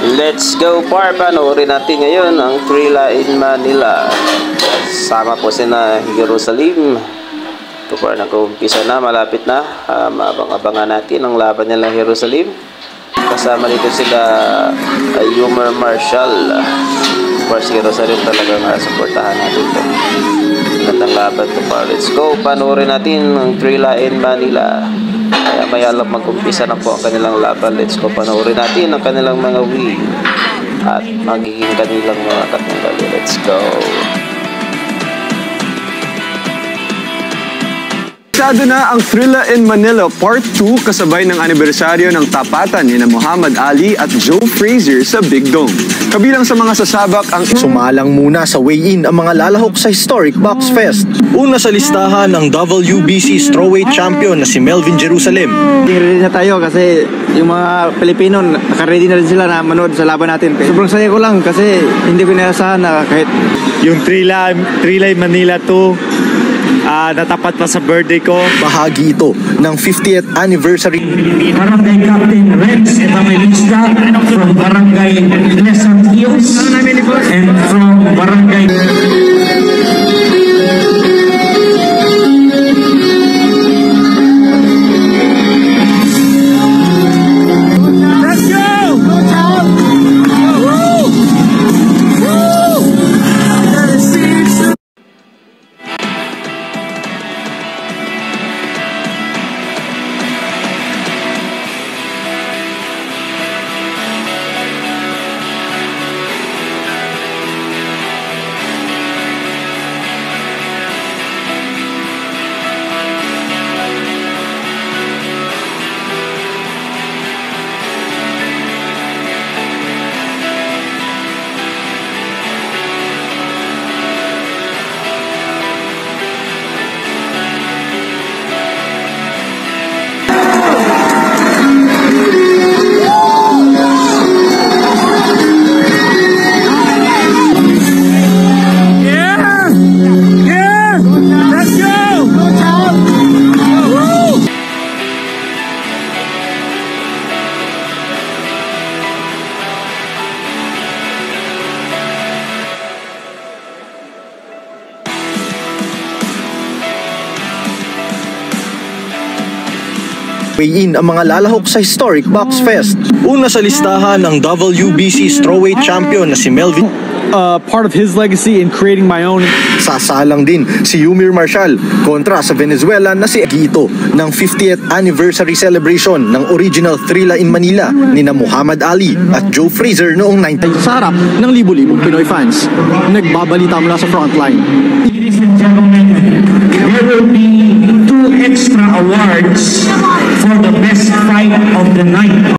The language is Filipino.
Let's go par. Panoorin natin ngayon ang Thrilla in Manila. Sama po sina Jerusalem. Ito par, nag-umpisa na, malapit na. Abang-abangan natin ang laban nila Jerusalem. Kasama dito sila Yumar Marshall. Par, si Jerusalem talagang supportahan natin ito. Gandang laban ito par. Let's go. Panoorin natin ang Thrilla in Manila. Kaya maya lang mag-umpisa na po ang kanilang laban. Let's go, panoorin natin ang kanilang mga win at magiging kanilang mga katunggali. Let's go. Sado na ang Thrilla in Manila Part 2 kasabay ng anibersaryo ng tapatan ni Muhammad Ali at Joe Frazier sa Big Dome. Kabilang sa mga sasabak ang sumalang muna sa weigh-in ang mga lalahok sa historic Box Fest. Una sa listahan ng WBC Strawweight Champion na si Melvin Jerusalem. Ready na tayo kasi yung mga Pilipino naka-ready na rin sila na manood sa laban natin. Sobrang saya ko lang kasi hindi ko inasahan na kahit yung Thrilla in Manila 2 natapat pa sa birthday ko. Bahagi ito ng 50th anniversary. Barangay Captain Rex Evangelista from Barangay Pleasant Hills and from Barangay weigh-in ang mga lalahok sa historic Box Fest. Una sa listahan ng WBC Strawweight Champion na si Melvin. Part of his legacy in creating my own. Sasalang din si Yumar Marshall kontra sa Venezuela na si Gito ng 50th anniversary celebration ng original Thrilla in Manila ni Muhammad Ali at Joe Frazier noong 19... sa harap ng libo-libong Pinoy fans. Nagbabalita mula sa frontline. Ladies and gentlemen, there will be 2 extra awards for the best fight of the night.